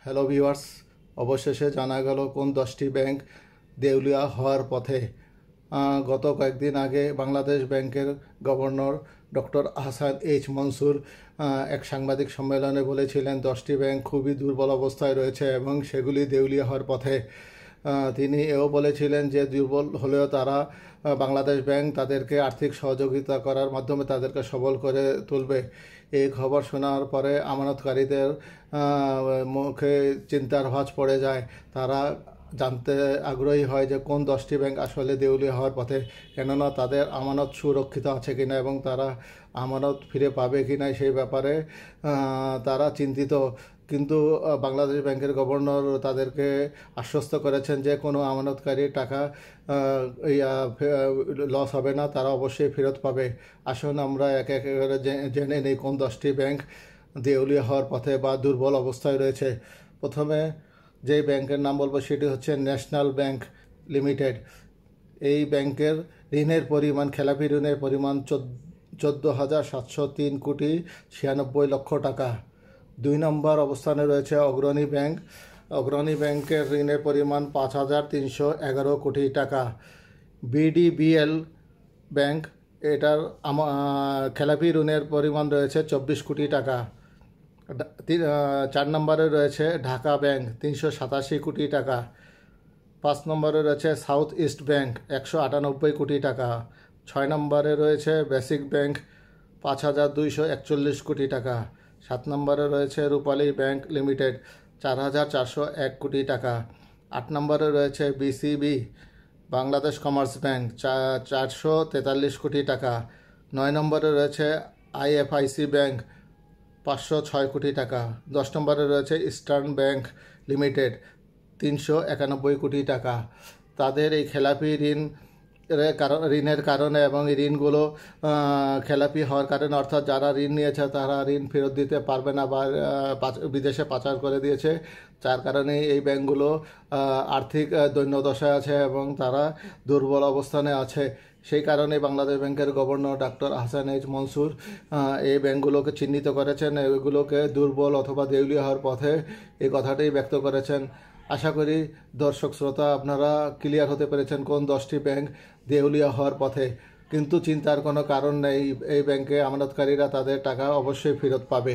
Hello viewers, অবশেষে জানা গেল কোন 10টি ব্যাংক দেউলিয়া হওয়ার পথে। গত কয়েকদিন আগে বাংলাদেশ ব্যাংকের governor doctor Ahsan H Mansur এক সাংবাদিক সম্মেলনে বলেছিলেন 10টি ব্যাংক খুবই দুর্বল অবস্থায় রয়েছে এবং সেগুলি দেউলিয়া হওয়ার পথে। তিনি এও বলেছিলেন যে দুর্বল হলেও তারা বাংলাদেশ ব্যাংক তাদেরকে আর্থিক সহযোগিতা করার মাধ্যমে তাদেরকে সবল করে তুলবে। এই খবর শোনার পরে আমানতকারীদের মুখে চিন্তার ভাঁজ পড়ে যায়। তারা জানতে আগ্রহী হয় যে কোন 10টি ব্যাংক আসলে দেউলিয়া হওয়ার পথে, কেননা তাদের আমানত সুরক্ষিত আছে কিনা এবং তারা আমানত ফিরে পাবে কিনা সেই ব্যাপারে তারা চিন্তিত। কিন্তু বাংলাদেশ ব্যাংকের গভর্নর তাদেরকে আশ্বস্ত করেছেন যে কোনো আমানতকারীর টাকা লস হবে না, তারা অবশ্যই ফেরত পাবে। আসুন আমরা এক এক করে জেনে নেই কোন 10টি ব্যাংক দেউলিয়া হওয়ার পথে বা দুর্বল অবস্থায় রয়েছে। প্রথমে যে ব্যাংকের নাম বলবো সেটি হচ্ছে ন্যাশনাল ব্যাংক লিমিটেড। এই ব্যাংকের ঋণের পরিমাণ, খেলাপি ঋণের পরিমাণ 14,703 কোটি 96 লক্ষ টাকা। 2 নম্বর অবস্থানে রয়েছে অগ্রণী ব্যাংক। অগ্রণী ব্যাংকের ঋণের পরিমাণ 5,311 কোটি টাকা। বিডিবিএল ব্যাংক, এটার খেলাপি ঋণের পরিমাণ রয়েছে 24 কোটি টাকা। 4 নম্বরে রয়েছে ঢাকা ব্যাংক 387 কোটি টাকা। 5 নম্বরে রয়েছে সাউথ ইস্ট ব্যাংক 198 কোটি টাকা। 6 নম্বরে রয়েছে বেসিক ব্যাংক 5,241 কোটি টাকা। 7 নম্বরে রয়েছে রূপালী ব্যাংক লিমিটেড 4,401 কোটি টাকা। 8 নম্বরে রয়েছে বিসিবি বাংলাদেশ কমার্স ব্যাংক 443 কোটি টাকা। 9 নম্বরে রয়েছে আইএফআইসি ব্যাংক 506 কোটি টাকা। 10 নম্বরে রয়েছে ইস্টার্ন ব্যাংক লিমিটেড 391 কোটি টাকা। তাদের এই খেলাপি ঋণের কারণে এবং এই ঋণগুলো খেলাপি হওয়ার কারণে, অর্থাৎ যারা ঋণ নিয়েছে তারা ঋণ ফেরত দিতে পারবে না বা বিদেশে পাচার করে দিয়েছে, যার কারণে এই ব্যাংকগুলো আর্থিক দৈন্যদশায় আছে এবং তারা দুর্বল অবস্থানে আছে। সেই কারণে বাংলাদেশ ব্যাংকের governor doctor Ahsan H Mansur এই ব্যাংকগুলোকে চিহ্নিত করেছেন, এগুলোকে দুর্বল অথবা দেউলিয়া হওয়ার পথে এই কথাটাই ব্যক্ত করেছেন। আশা করি দর্শক শ্রোতা আপনারা ক্লিয়ার হতে পেরেছেন কোন 10টি ব্যাংক দেউলিয়া হওয়ার পথে। কিন্তু চিন্তার কোনো কারণ নেই, এই ব্যাংকে আমানতকারীরা তাদের টাকা অবশ্যই ফেরত পাবে।